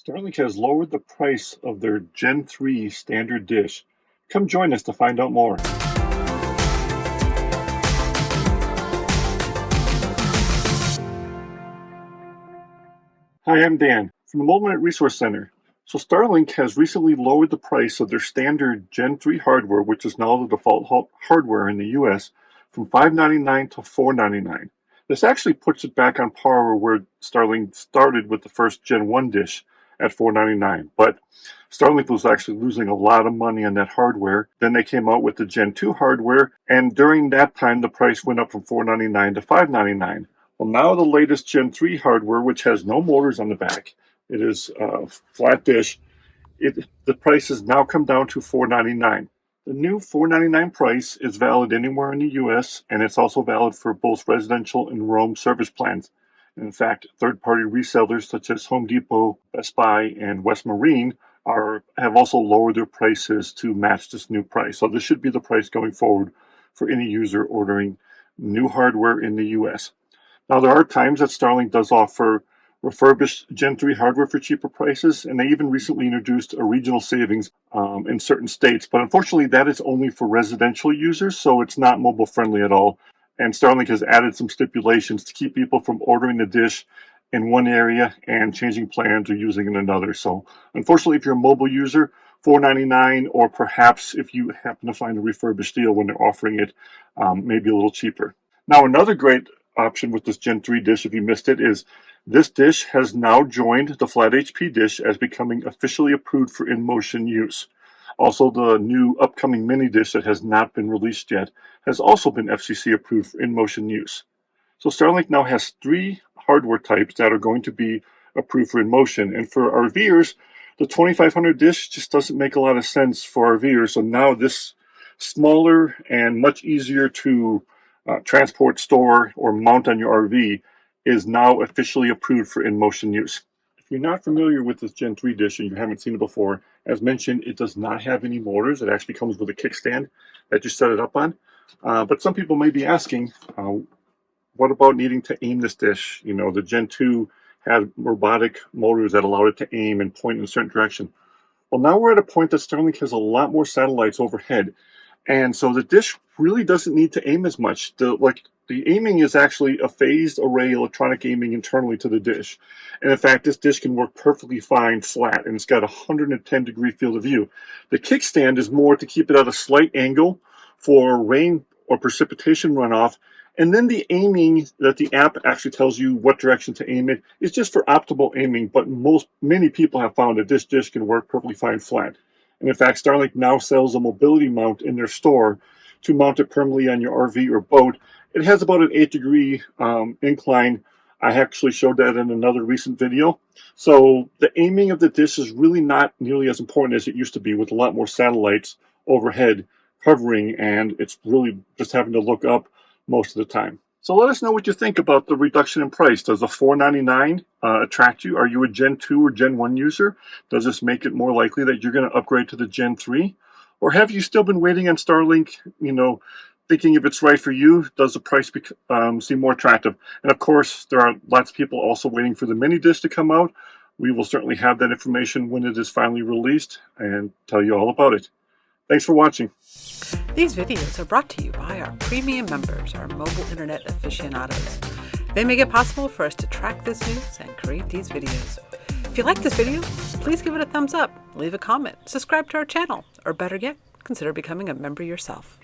Starlink has lowered the price of their Gen 3 standard dish. Come join us to find out more. Hi, I'm Dan from the Mobile Internet Resource Center. So Starlink has recently lowered the price of their standard Gen 3 hardware, which is now the default hardware in the US, from $5.99 to $4.99. This actually puts it back on par where Starlink started with the first Gen 1 dish at $4.99. But Starlink was actually losing a lot of money on that hardware. Then they came out with the Gen 2 hardware, and during that time the price went up from $4.99 to $5.99. Well, now the latest Gen 3 hardware, which has no motors on the back, it is a flat dish, the price has now come down to $4.99. The new $4.99 price is valid anywhere in the US, and it's also valid for both residential and roam service plans. In fact, third-party resellers such as Home Depot, Best Buy, and West Marine have also lowered their prices to match this new price. So this should be the price going forward for any user ordering new hardware in the US. Now, there are times that Starlink does offer refurbished Gen 3 hardware for cheaper prices, and they even recently introduced a regional savings in certain states. But unfortunately, that is only for residential users, so it's not mobile friendly at all. And Starlink has added some stipulations to keep people from ordering the dish in one area and changing plans or using it in another. So unfortunately, if you're a mobile user, $4.99, or perhaps if you happen to find a refurbished deal when they're offering it, maybe a little cheaper. Now, another great option with this Gen 3 dish, if you missed it, is this dish has now joined the Flat HP dish as becoming officially approved for in-motion use. Also, the new upcoming mini dish that has not been released yet has also been FCC approved for in-motion use. So Starlink now has 3 hardware types that are going to be approved for in-motion. And for RVers, the 2500 dish just doesn't make a lot of sense for RVers. So now this smaller and much easier to transport, store, or mount on your RV is now officially approved for in-motion use. If you're not familiar with this Gen 3 dish and you haven't seen it before, as mentioned, it does not have any motors. It actually comes with a kickstand that you set it up on. But some people may be asking, what about needing to aim this dish? You know, the Gen 2 had robotic motors that allowed it to aim and point in a certain direction. Well, now we're at a point that Starlink has a lot more satellites overhead. And so the dish really doesn't need to aim as much. The aiming is actually a phased array electronic aiming internally to the dish. And in fact, this dish can work perfectly fine flat, and it's got a 110-degree field of view. The kickstand is more to keep it at a slight angle for rain or precipitation runoff. And then the aiming that the app actually tells you what direction to aim it is just for optimal aiming, but many people have found that this dish can work perfectly fine flat. And in fact, Starlink now sells a mobility mount in their store to mount it permanently on your RV or boat. It has about an 8-degree incline. I actually showed that in another recent video. So the aiming of the dish is really not nearly as important as it used to be, with a lot more satellites overhead covering, and it's really just having to look up most of the time. So let us know what you think about the reduction in price. Does the $4.99 attract you? Are you a Gen 2 or Gen 1 user? Does this make it more likely that you're going to upgrade to the Gen 3? Or have you still been waiting on Starlink, thinking if it's right for you? Does the price seem more attractive? And of course, there are lots of people also waiting for the mini dish to come out. We will certainly have that information when it is finally released and tell you all about it. Thanks for watching. These videos are brought to you by our premium members, our mobile internet aficionados. They make it possible for us to track this news and create these videos. If you like this video, please give it a thumbs up, leave a comment, subscribe to our channel, or better yet, consider becoming a member yourself.